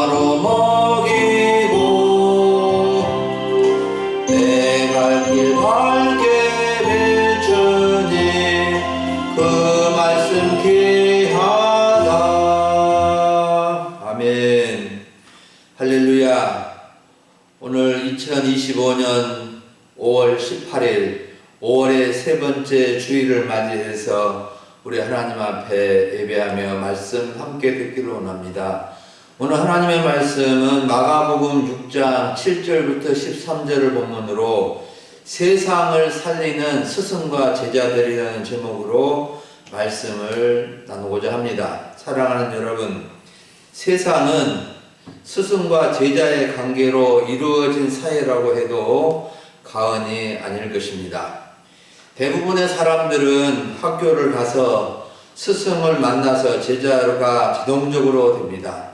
나로 먹이고 내 갈 길 밝게 비추니 그 말씀 귀하다. 아멘. 할렐루야. 오늘 2025년 5월 18일 5월의 세 번째 주일을 맞이해서 우리 하나님 앞에 예배하며 말씀 함께 듣기로 원합니다. 오늘 하나님의 말씀은 마가복음 6장 7절부터 13절을 본문으로 세상을 살리는 스승과 제자들이라는 제목으로 말씀을 나누고자 합니다. 사랑하는 여러분, 세상은 스승과 제자의 관계로 이루어진 사회라고 해도 과언이 아닐 것입니다. 대부분의 사람들은 학교를 가서 스승을 만나서 제자가 자동적으로 됩니다.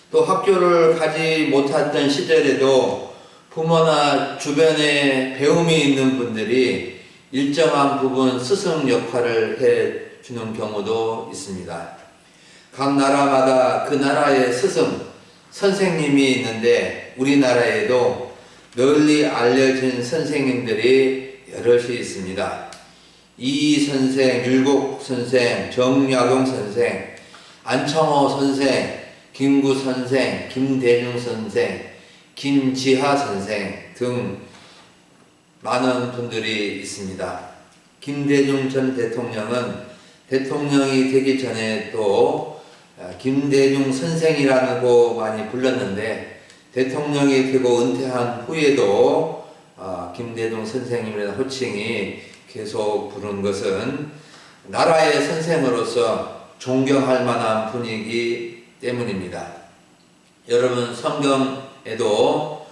또 학교를 가지 못했던 시절에도 부모나 주변에 배움이 있는 분들이 일정한 부분 스승 역할을 해주는 경우도 있습니다. 각 나라마다 그 나라의 스승, 선생님이 있는데 우리나라에도 널리 알려진 선생님들이 여럿이 있습니다. 이 선생, 율곡 선생, 정약용 선생, 안창호 선생, 김구 선생, 김대중 선생, 김지하 선생 등 많은 분들이 있습니다. 김대중 전 대통령은 대통령이 되기 전에 또 김대중 선생이라고 많이 불렀는데 대통령이 되고 은퇴한 후에도 김대중 선생님이라는 호칭이 계속 부른 것은 나라의 선생으로서 존경할 만한 분이기 때문입니다. 여러분, 성경에도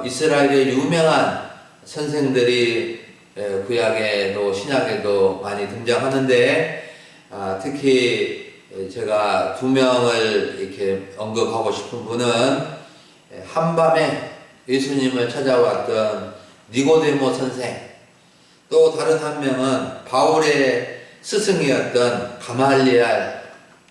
이스라엘의 유명한 선생들이 구약에도 신약에도 많이 등장하는데 특히 제가 두 명을 이렇게 언급하고 싶은 분은 한밤에 예수님을 찾아왔던 니고데모 선생, 또 다른 한 명은 바울의 스승이었던 가말리엘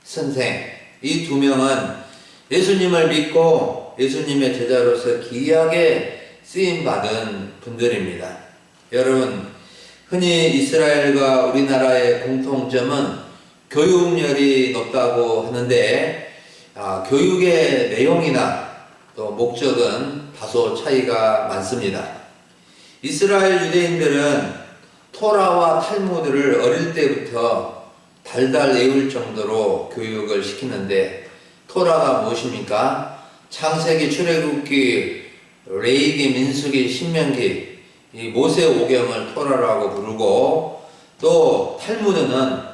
선생, 이 두 명은 예수님을 믿고 예수님의 제자로서 귀하게 쓰임받은 분들입니다. 여러분, 흔히 이스라엘과 우리나라의 공통점은 교육열이 높다고 하는데 교육의 내용이나 또 목적은 다소 차이가 많습니다. 이스라엘 유대인들은 토라와 탈무드를 어릴 때부터 달달 외울 정도로 교육을 시키는데 토라가 무엇입니까? 창세기, 출애굽기, 레위기, 민수기, 신명기, 이 모세오경을 토라라고 부르고 또 탈무드는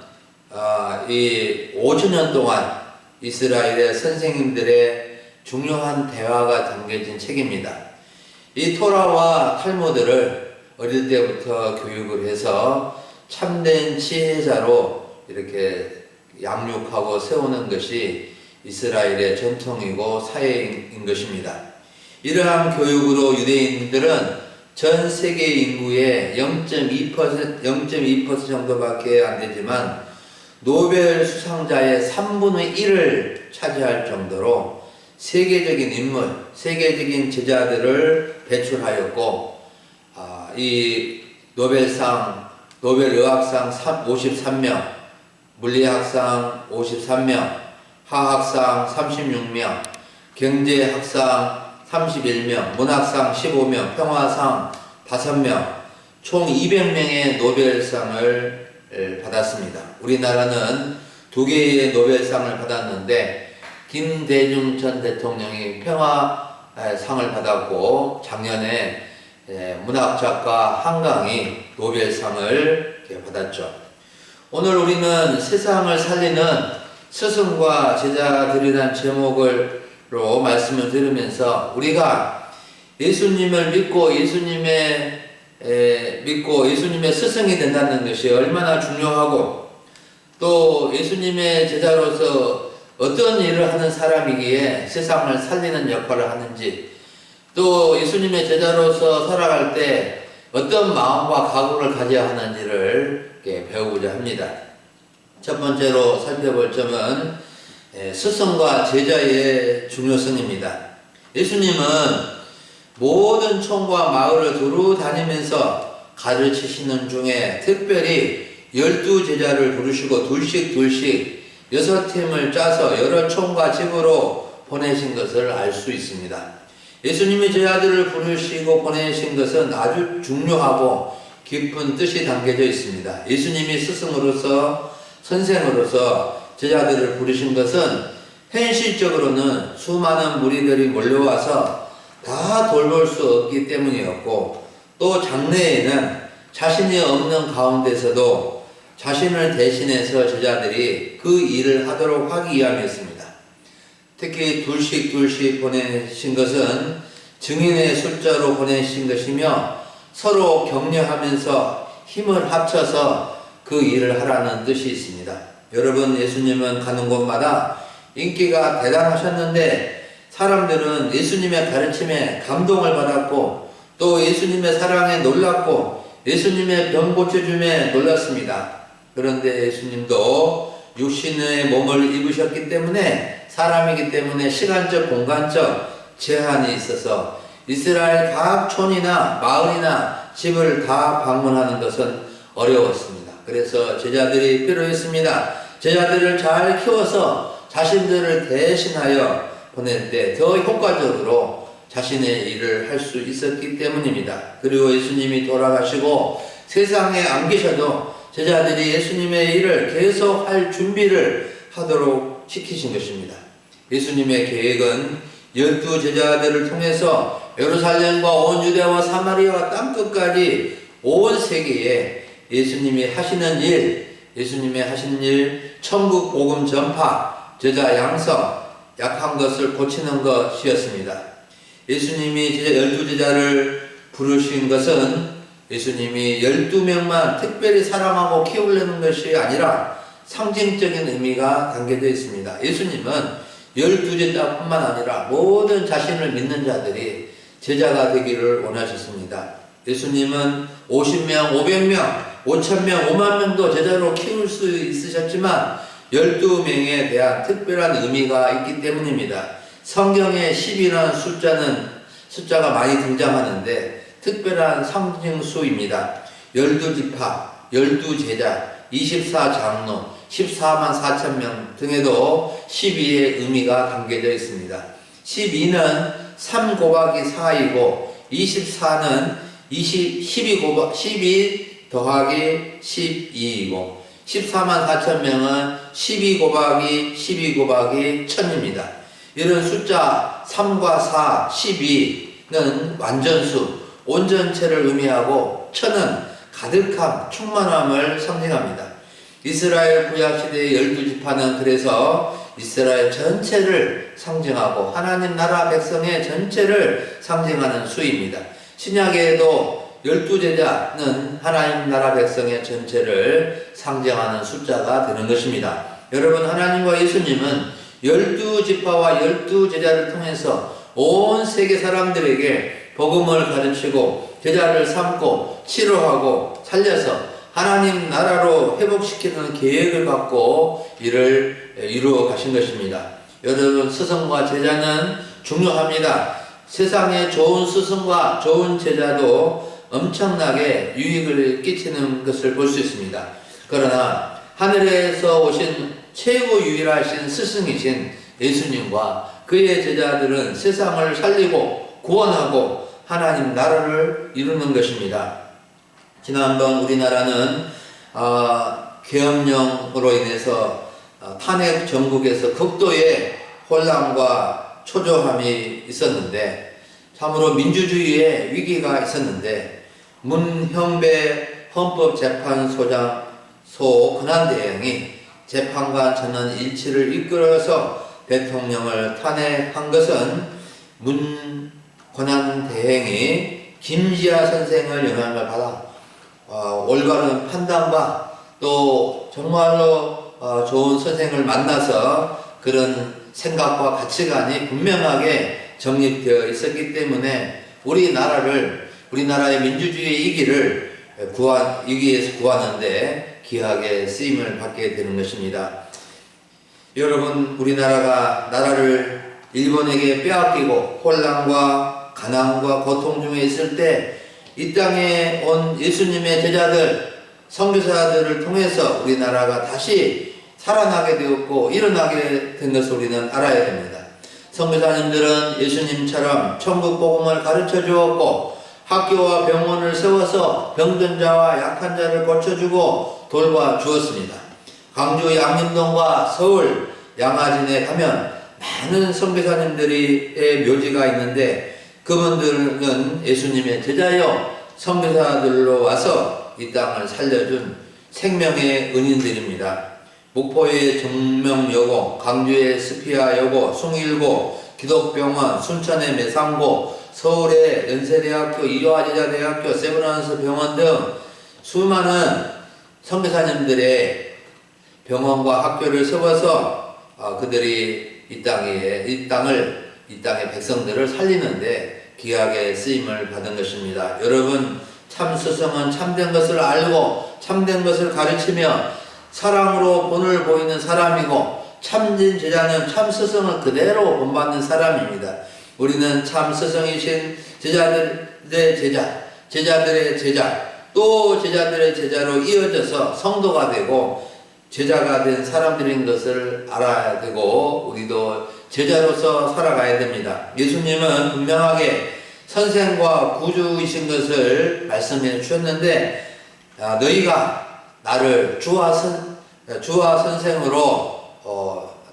이 5천년 동안 이스라엘의 선생님들의 중요한 대화가 담겨진 책입니다. 이 토라와 탈무드를 어릴 때부터 교육을 해서 참된 지혜자로 이렇게 양육하고 세우는 것이 이스라엘의 전통이고 사회인 것입니다. 이러한 교육으로 유대인들은 전 세계 인구의 0.2% 정도밖에 안 되지만 노벨 수상자의 3분의 1을 차지할 정도로 세계적인 인물, 세계적인 제자들을 배출하였고 이 노벨상, 노벨의학상 53명, 물리학상 53명, 화학상 36명, 경제학상 31명, 문학상 15명, 평화상 5명, 총 200명의 노벨상을 받았습니다. 우리나라는 2개의 노벨상을 받았는데 김대중 전 대통령이 평화상을 받았고 작년에 문학작가 한강이 노벨상을 받았죠. 오늘 우리는 세상을 살리는 스승과 제자들이라는 제목으로 말씀을 들으면서 우리가 예수님을 믿고 예수님의 스승이 된다는 것이 얼마나 중요하고 또 예수님의 제자로서 어떤 일을 하는 사람이기에 세상을 살리는 역할을 하는지 또 예수님의 제자로서 살아갈 때 어떤 마음과 각오를 가져야 하는지를 배우고자 합니다. 첫 번째로 살펴볼 점은 스승과 제자의 중요성입니다. 예수님은 모든 촌과 마을을 두루 다니면서 가르치시는 중에 특별히 12제자를 부르시고 둘씩 6팀을 짜서 여러 촌과 집으로 보내신 것을 알 수 있습니다. 예수님이 제자들을 부르시고 보내신 것은 아주 중요하고 깊은 뜻이 담겨져 있습니다. 예수님이 스승으로서 선생으로서 제자들을 부르신 것은 현실적으로는 수많은 무리들이 몰려와서 다 돌볼 수 없기 때문이었고, 또 장래에는 자신이 없는 가운데서도 자신을 대신해서 제자들이 그 일을 하도록 하기 위함이었습니다. 특히 둘씩 보내신 것은 증인의 숫자로 보내신 것이며 서로 격려하면서 힘을 합쳐서 그 일을 하라는 뜻이 있습니다. 여러분, 예수님은 가는 곳마다 인기가 대단하셨는데 사람들은 예수님의 가르침에 감동을 받았고 또 예수님의 사랑에 놀랐고 예수님의 병 고쳐줌에 놀랐습니다. 그런데 예수님도 육신의 몸을 입으셨기 때문에 사람이기 때문에 시간적 공간적 제한이 있어서 이스라엘 각 촌이나 마을이나 집을 다 방문하는 것은 어려웠습니다. 그래서 제자들이 필요했습니다. 제자들을 잘 키워서 자신들을 대신하여 보낼 때 더 효과적으로 자신의 일을 할 수 있었기 때문입니다. 그리고 예수님이 돌아가시고 세상에 안 계셔도 제자들이 예수님의 일을 계속 할 준비를 하도록 시키신 것입니다. 예수님의 계획은 12제자들을 통해서 예루살렘과 온 유대와 사마리아와 땅끝까지 온 세계에 예수님이 하시는 일, 예수님의 하신 일, 천국 복음 전파, 제자 양성, 약한 것을 고치는 것이었습니다. 예수님이 12제자를 부르신 것은 예수님이 12명만 특별히 사랑하고 키우려는 것이 아니라 상징적인 의미가 담겨져 있습니다. 예수님은 12제자뿐만 아니라 모든 자신을 믿는 자들이 제자가 되기를 원하셨습니다. 예수님은 50명, 500명, 5,000명, 5만 명도 제자로 키울 수 있으셨지만 12명에 대한 특별한 의미가 있기 때문입니다. 성경에 10이라는 숫자가 많이 등장하는데 특별한 상징수입니다. 12지파, 12제자, 24장로, 14만 4천 명 등에도 12의 의미가 담겨져 있습니다. 12는 3 곱하기 4이고 24는 12 더하기 12이고 14만 4천 명은 12 곱하기 1000입니다. 이런 숫자 3과 4, 12는 완전수, 온전체를 의미하고 1000은 가득함, 충만함을 상징합니다. 이스라엘 구약시대의 12지파는 그래서 이스라엘 전체를 상징하고 하나님 나라 백성의 전체를 상징하는 수입니다. 신약에도 12제자는 하나님 나라 백성의 전체를 상징하는 숫자가 되는 것입니다. 여러분, 하나님과 예수님은 12지파와 12제자를 통해서 온 세계 사람들에게 복음을 가르치고 제자를 삼고 치료하고 살려서 하나님 나라로 회복시키는 계획을 갖고 이를 이루어 가신 것입니다. 여러분, 스승과 제자는 중요합니다. 세상에 좋은 스승과 좋은 제자도 엄청나게 유익을 끼치는 것을 볼 수 있습니다. 그러나 하늘에서 오신 최고 유일하신 스승이신 예수님과 그의 제자들은 세상을 살리고 구원하고 하나님 나라를 이루는 것입니다. 지난번 우리나라는 계엄령으로 인해서 탄핵 정국에서 극도의 혼란과 초조함이 있었는데 참으로 민주주의의 위기가 있었는데 문형배 헌법재판소장 권한대행이 재판관 전원 일치를 이끌어서 대통령을 탄핵한 것은 문 권한대행이 김지아 선생을 영향을 받아 올바른 판단과 또 정말로 좋은 선생을 만나서 그런 생각과 가치관이 분명하게 정립되어 있었기 때문에 우리나라의 민주주의 위기에서 구하는데 귀하게 쓰임을 받게 되는 것입니다. 여러분, 우리나라가 나라를 일본에게 빼앗기고 혼란과 가난과 고통 중에 있을 때 이 땅에 온 예수님의 제자들, 선교사들을 통해서 우리나라가 다시 살아나게 되었고 일어나게 된 것을 우리는 알아야 됩니다. 선교사님들은 예수님처럼 천국 복음을 가르쳐 주었고 학교와 병원을 세워서 병든 자와 약한 자를 고쳐주고 돌봐 주었습니다. 광주 양림동과 서울 양화진에 가면 많은 선교사님들의 묘지가 있는데 그분들은 예수님의 제자여 선교사들로 와서 이 땅을 살려준 생명의 은인들입니다. 목포의 정명여고, 광주의 스피아여고, 숭일고, 기독병원, 순천의 매상고, 서울의 연세대학교, 이화제자대학교, 세브란스 병원 등 수많은 선교사님들의 병원과 학교를 세워서 그들이 이 땅의 백성들을 살리는데 귀하게 쓰임을 받은 것입니다. 여러분, 참 스승은 참된 것을 알고 참된 것을 가르치며 사랑으로 본을 보이는 사람이고 참진 제자는 참 스승을 그대로 본받는 사람입니다. 우리는 참 스승이신 제자들의 제자, 제자들의 제자, 또 제자들의 제자로 이어져서 성도가 되고 제자가 된 사람들인 것을 알아야 되고 우리도 제자로서 살아가야 됩니다. 예수님은 분명하게 선생과 구주이신 것을 말씀해 주셨는데 너희가 나를 주와 선생으로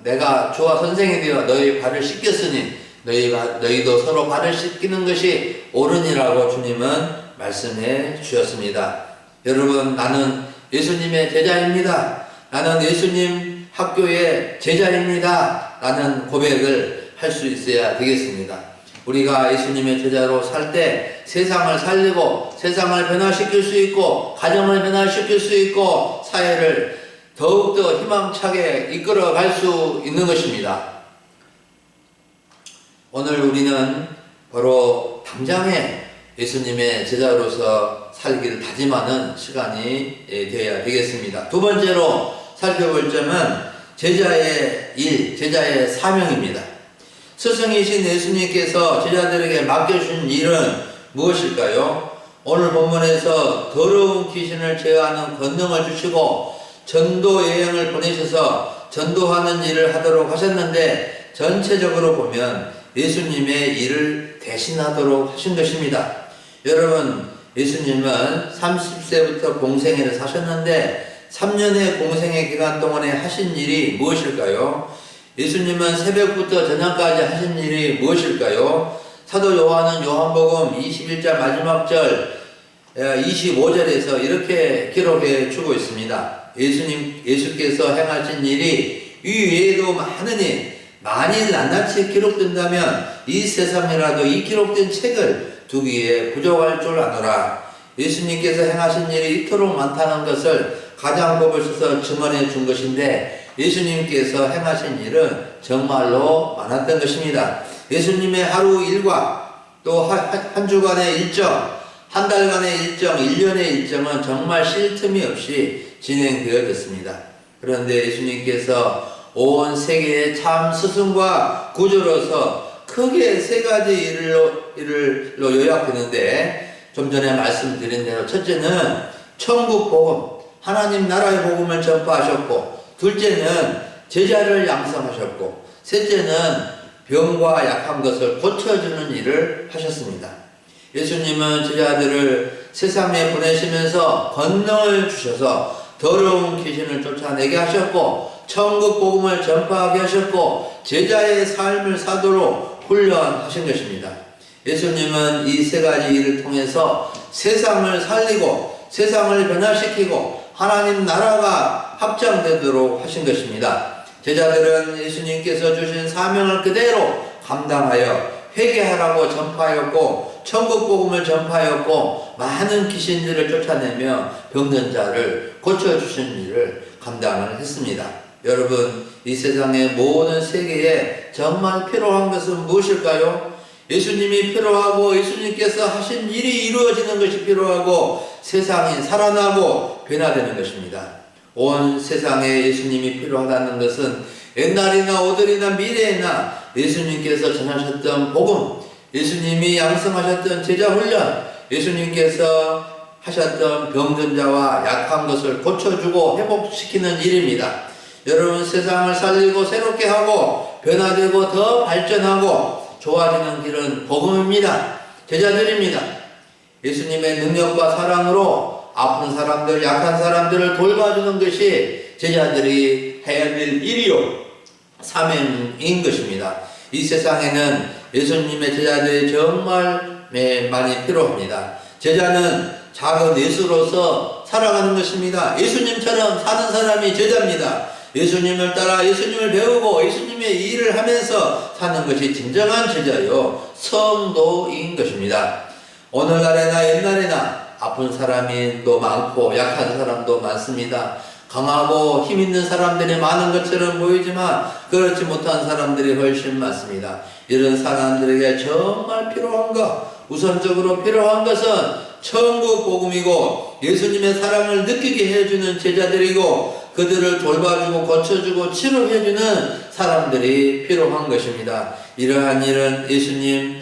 내가 주와 선생이 되어 너희 발을 씻겼으니 너희도 서로 발을 씻기는 것이 옳으니라고 주님은 말씀해 주셨습니다. 여러분, 나는 예수님의 제자입니다. 나는 예수님 학교의 제자입니다. 라는 고백을 할 수 있어야 되겠습니다. 우리가 예수님의 제자로 살 때 세상을 살리고 세상을 변화시킬 수 있고 가정을 변화시킬 수 있고 사회를 더욱더 희망차게 이끌어 갈 수 있는 것입니다. 오늘 우리는 바로 당장에 예수님의 제자로서 살기를 다짐하는 시간이 되어야 되겠습니다. 두 번째로 살펴볼 점은 제자의 일, 제자의 사명입니다. 스승이신 예수님께서 제자들에게 맡겨주신 일은 무엇일까요? 오늘 본문에서 더러운 귀신을 제어하는 권능을 주시고 전도 여행을 보내셔서 전도하는 일을 하도록 하셨는데 전체적으로 보면 예수님의 일을 대신하도록 하신 것입니다. 여러분, 예수님은 30세부터 공생애를 사셨는데 3년의 공생애 기간 동안에 하신 일이 무엇일까요? 예수님은 새벽부터 저녁까지 하신 일이 무엇일까요? 사도 요한은 요한복음 21장 마지막 절 25절에서 이렇게 기록해 주고 있습니다. 예수께서 행하신 일이 이 외에도 많으니 만일 낱낱이 기록된다면 이 세상이라도 이 기록된 책을 두기에 부족할 줄 아노라. 예수님께서 행하신 일이 이토록 많다는 것을 가장 꼽으셔서 증언해 준 것인데 예수님께서 행하신 일은 정말로 많았던 것입니다. 예수님의 하루 일과 또 한 주간의 일정, 한 달간의 일정, 1년의 일정은 정말 쉴 틈이 없이 진행되어졌습니다. 그런데 예수님께서 온 세계의 참 스승과 구주로서 크게 세 가지 일을 요약했는데 좀 전에 말씀드린 대로 첫째는 천국 복음, 하나님 나라의 복음을 전파하셨고 둘째는 제자를 양성하셨고 셋째는 병과 약한 것을 고쳐주는 일을 하셨습니다. 예수님은 제자들을 세상에 보내시면서 권능을 주셔서 더러운 귀신을 쫓아내게 하셨고 천국 복음을 전파하게 하셨고 제자의 삶을 사도록 훈련하신 것입니다. 예수님은 이 세 가지 일을 통해서 세상을 살리고 세상을 변화시키고 하나님 나라가 확장되도록 하신 것입니다. 제자들은 예수님께서 주신 사명을 그대로 감당하여 회개하라고 전파하였고 천국 복음을 전파하였고 많은 귀신들을 쫓아내며 병든 자를 고쳐주신 일을 감당을 했습니다. 여러분, 이 세상의 모든 세계에 정말 필요한 것은 무엇일까요? 예수님이 필요하고 예수님께서 하신 일이 이루어지는 것이 필요하고 세상이 살아나고 변화되는 것입니다. 온 세상에 예수님이 필요하다는 것은 옛날이나 오늘이나 미래에나 예수님께서 전하셨던 복음, 예수님이 양성하셨던 제자 훈련, 예수님께서 하셨던 병든 자와 약한 것을 고쳐주고 회복시키는 일입니다. 여러분, 세상을 살리고 새롭게 하고 변화되고 더 발전하고 좋아지는 길은 복음입니다. 제자들입니다. 예수님의 능력과 사랑으로 아픈 사람들, 약한 사람들을 돌봐주는 것이 제자들이 해야 될 일이요, 사명인 것입니다. 이 세상에는 예수님의 제자들이 정말 많이 필요합니다. 제자는 작은 예수로서 살아가는 것입니다. 예수님처럼 사는 사람이 제자입니다. 예수님을 따라 예수님을 배우고 예수님의 일을 하면서 사는 것이 진정한 제자요, 성도인 것입니다. 오늘날에나 옛날에나 아픈 사람이 또 많고 약한 사람도 많습니다. 강하고 힘 있는 사람들이 많은 것처럼 보이지만 그렇지 못한 사람들이 훨씬 많습니다. 이런 사람들에게 정말 필요한 것, 우선적으로 필요한 것은 천국 복음이고 예수님의 사랑을 느끼게 해주는 제자들이고 그들을 돌봐주고 고쳐주고 치료해주는 사람들이 필요한 것입니다. 이러한 일은 예수님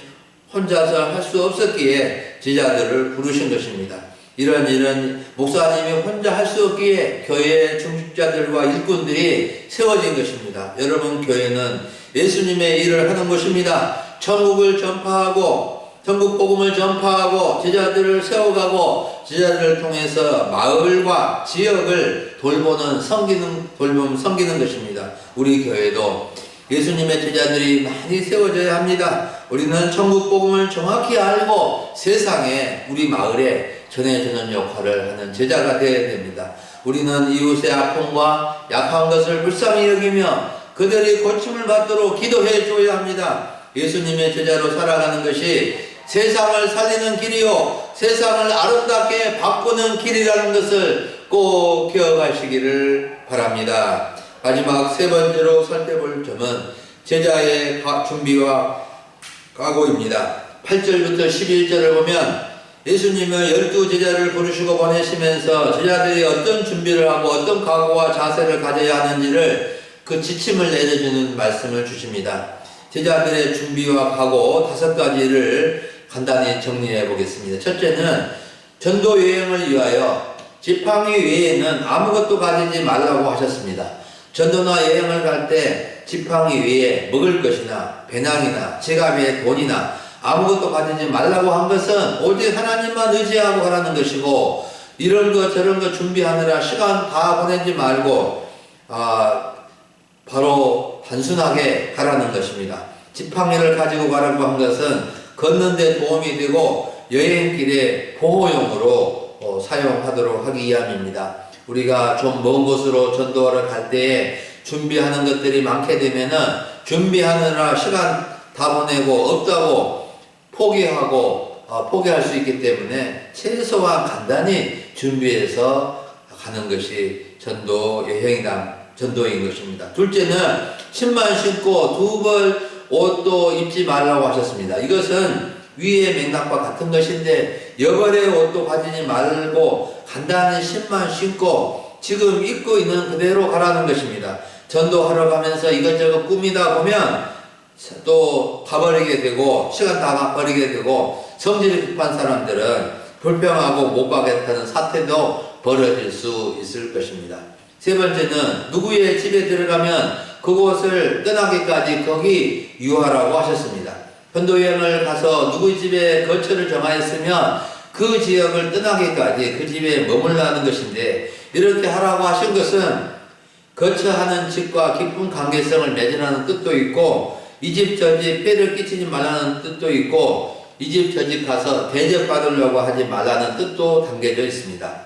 혼자서 할 수 없었기에 제자들을 부르신 것입니다. 이런 일은 목사님이 혼자 할 수 없기에 교회의 중직자들과 일꾼들이 세워진 것입니다. 여러분, 교회는 예수님의 일을 하는 곳입니다. 천국을 전파하고 천국 복음을 전파하고 제자들을 세워가고 제자들을 통해서 마을과 지역을 섬기는 것입니다. 우리 교회도 예수님의 제자들이 많이 세워져야 합니다. 우리는 천국 복음을 정확히 알고 세상에, 우리 마을에 전해주는 역할을 하는 제자가 되어야 됩니다. 우리는 이웃의 아픔과 약한 것을 불쌍히 여기며 그들이 고침을 받도록 기도해 줘야 합니다. 예수님의 제자로 살아가는 것이 세상을 살리는 길이요, 세상을 아름답게 바꾸는 길이라는 것을 꼭 기억하시기를 바랍니다. 마지막 세 번째로 살펴볼 점은 제자의 준비와 각오입니다. 8절부터 11절을 보면 예수님은 12 제자를 부르시고 보내시면서 제자들이 어떤 준비를 하고 어떤 각오와 자세를 가져야 하는지를 그 지침을 내려주는 말씀을 주십니다. 제자들의 준비와 각오 5가지를 간단히 정리해 보겠습니다. 첫째는 전도 여행을 위하여 지팡이 외에는 아무것도 가지지 말라고 하셨습니다. 전도나 여행을 갈 때 지팡이 외에 먹을 것이나 배낭이나 지갑에 돈이나 아무것도 가지지 말라고 한 것은 오직 하나님만 의지하고 가라는 것이고, 이런 것 저런 것 준비하느라 시간 다 보내지 말고 바로 단순하게 가라는 것입니다. 지팡이를 가지고 가라고 한 것은 걷는 데 도움이 되고 여행길에 보호용으로 사용하도록 하기 위함입니다. 우리가 좀 먼 곳으로 전도하러 갈 때에 준비하는 것들이 많게 되면은 준비하느라 시간 다 보내고 없다고 포기할 수 있기 때문에 최소한 간단히 준비해서 가는 것이 전도인 것입니다. 둘째는 신만 신고 2벌 옷도 입지 말라고 하셨습니다. 이것은 위의 맥락과 같은 것인데, 여벌의 옷도 가지지 말고 간단히 신만 신고 지금 입고 있는 그대로 가라는 것입니다. 전도하러 가면서 이것저것 꾸미다 보면 또 가버리게 되고 시간 다 버리게 되고 성질이 급한 사람들은 불평하고 못 가겠다는 사태도 벌어질 수 있을 것입니다. 세 번째는 누구의 집에 들어가면 그곳을 떠나기까지 거기 유하라고 하셨습니다. 전도여행을 가서 누구 집에 거처를 정하였으면 그 지역을 떠나기까지 그 집에 머물라는 것인데, 이렇게 하라고 하신 것은 거처하는 집과 깊은 관계성을 맺으라는 뜻도 있고, 이 집 저 집 폐를 끼치지 말라는 뜻도 있고, 이 집 저 집 가서 대접받으려고 하지 말라는 뜻도 담겨져 있습니다.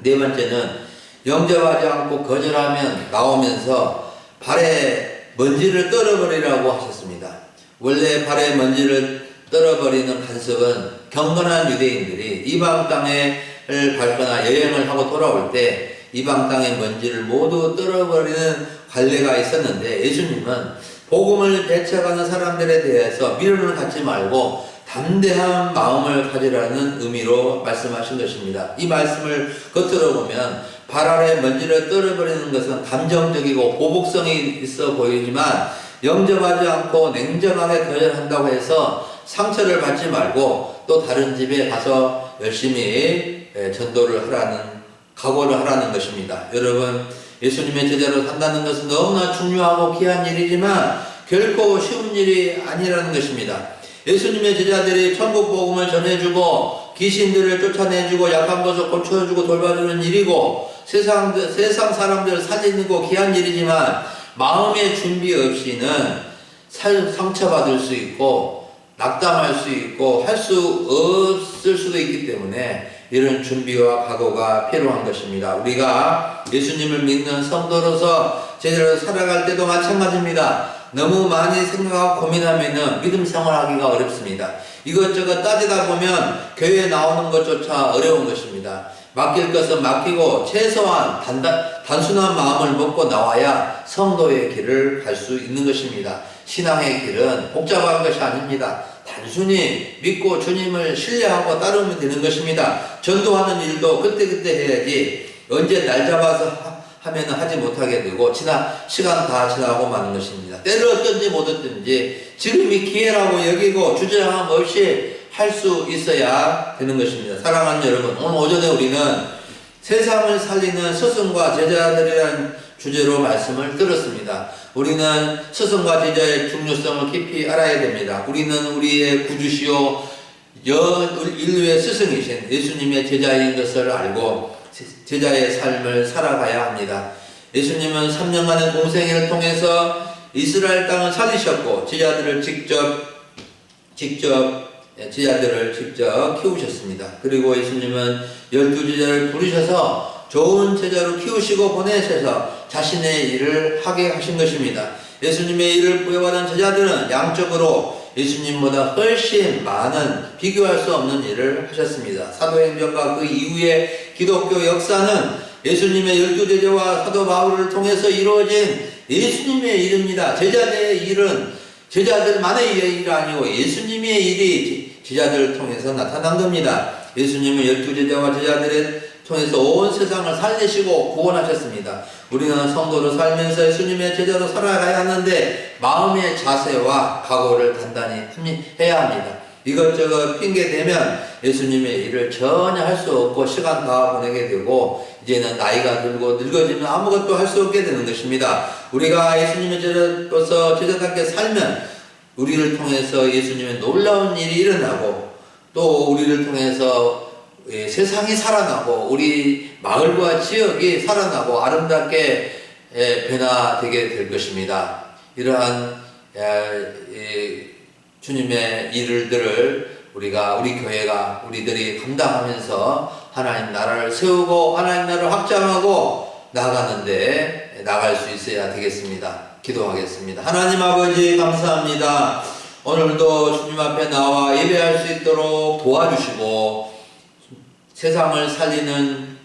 네 번째는 영접하지 않고 거절하면 나오면서 발에 먼지를 떨어버리라고 하셨습니다. 원래 발에 먼지를 떨어버리는 간섭은 경건한 유대인들이 이방 땅을 밟거나 여행을 하고 돌아올 때 이방 땅의 먼지를 모두 떨어버리는 관례가 있었는데, 예수님은 복음을 배척하는 사람들에 대해서 미련을 갖지 말고 담대한 마음을 가지라는 의미로 말씀하신 것입니다. 이 말씀을 겉으로 보면 발 아래 먼지를 떨어버리는 것은 감정적이고 보복성이 있어 보이지만 영접하지 않고 냉정하게 거절한다고 해서 상처를 받지 말고 또 다른 집에 가서 열심히 전도를 하라는, 각오를 하라는 것입니다. 여러분, 예수님의 제자로 산다는 것은 너무나 중요하고 귀한 일이지만 결코 쉬운 일이 아니라는 것입니다. 예수님의 제자들이 천국 복음을 전해주고 귀신들을 쫓아내주고 약한 것을 고쳐주고 돌봐주는 일이고 세상 사람들을 살리는 거 귀한 일이지만 마음의 준비 없이는 상처받을 수 있고 낙담할 수 있고 할 수 없을 수도 있기 때문에 이런 준비와 각오가 필요한 것입니다. 우리가 예수님을 믿는 성도로서 제대로 살아갈 때도 마찬가지입니다. 너무 많이 생각하고 고민하면 믿음 생활하기가 어렵습니다. 이것저것 따지다 보면 교회에 나오는 것조차 어려운 것입니다. 맡길 것은 맡기고 최소한 단순한 마음을 먹고 나와야 성도의 길을 갈 수 있는 것입니다. 신앙의 길은 복잡한 것이 아닙니다. 단순히 믿고 주님을 신뢰하고 따르면 되는 것입니다. 전도하는 일도 그때그때 해야지 언제 날 잡아서 하면 하지 못하게 되고 시간 다 지나고 마는 것입니다. 때를 얻든지 못 얻든지 지금이 기회라고 여기고 주저함 없이 할 수 있어야 되는 것입니다. 사랑하는 여러분, 오늘 오전에 우리는 세상을 살리는 스승과 제자들이라는 주제로 말씀을 들었습니다. 우리는 스승과 제자의 중요성을 깊이 알아야 됩니다. 우리는 우리의 구주시오 인류의 스승이신 예수님의 제자인 것을 알고 제자의 삶을 살아가야 합니다. 예수님은 3년간의 공생애를 통해서 이스라엘 땅을 살리셨고 제자들을 직접 키우셨습니다. 그리고 예수님은 12제자를 부르셔서 좋은 제자로 키우시고 보내셔서 자신의 일을 하게 하신 것입니다. 예수님의 일을 부여받은 제자들은 양적으로 예수님보다 훨씬 많은 비교할 수 없는 일을 하셨습니다. 사도행전과 그 이후의 기독교 역사는 예수님의 12제자와 사도 바울을 통해서 이루어진 예수님의 일입니다. 제자들의 일은 제자들만의 일이 아니고 예수님의 일이 제자들을 통해서 나타난 겁니다. 예수님은 12제자와 제자들을 통해서 온 세상을 살리시고 구원하셨습니다. 우리는 성도로 살면서 예수님의 제자로 살아가야 하는데 마음의 자세와 각오를 단단히 해야 합니다. 이것저것 핑계대면 예수님의 일을 전혀 할 수 없고 시간 다 보내게 되고 이제는 나이가 들고 늙어지면 아무것도 할 수 없게 되는 것입니다. 우리가 예수님의 제자로서 제자답게 살면 우리를 통해서 예수님의 놀라운 일이 일어나고 또 우리를 통해서 세상이 살아나고 우리 마을과 지역이 살아나고 아름답게 변화되게 될 것입니다. 이러한 주님의 일들을 우리 교회가 우리들이 감당하면서 하나님 나라를 세우고 하나님 나라를 확장하고 나갈 수 있어야 되겠습니다. 기도하겠습니다. 하나님 아버지 감사합니다. 오늘도 주님 앞에 나와 예배할 수 있도록 도와주시고 세상을 살리는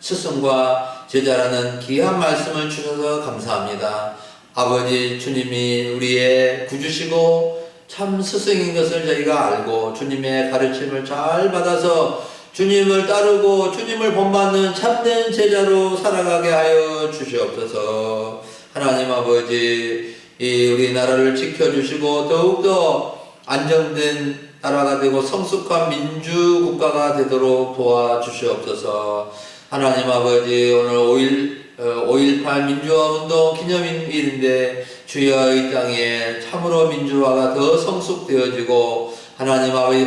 스승과 제자라는 귀한 말씀을 주셔서 감사합니다. 아버지 주님이 우리의 구주시고 참 스승인 것을 저희가 알고 주님의 가르침을 잘 받아서 주님을 따르고 주님을 본받는 참된 제자로 살아가게 하여 주시옵소서. 하나님 아버지 우리 나라를 지켜주시고 더욱더 안정된 나라가 되고 성숙한 민주국가가 되도록 도와주시옵소서. 하나님 아버지 오늘 5.18 민주화운동 기념일인데 주여 이 땅에 참으로 민주화가 더 성숙되어지고 하나님 아버지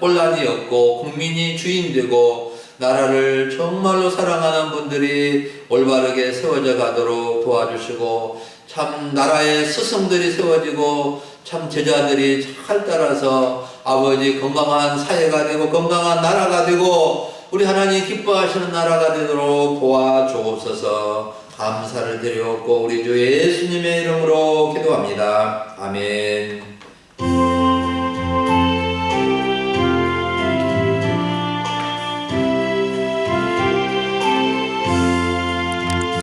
혼란이 없고 국민이 주인되고 나라를 정말로 사랑하는 분들이 올바르게 세워져 가도록 도와주시고 참 나라의 스승들이 세워지고 참 제자들이 잘 따라서 아버지 건강한 사회가 되고 건강한 나라가 되고 우리 하나님 기뻐하시는 나라가 되도록 도와주옵소서. 감사를 드리옵고 우리 주 예수님의 이름으로 기도합니다. 아멘.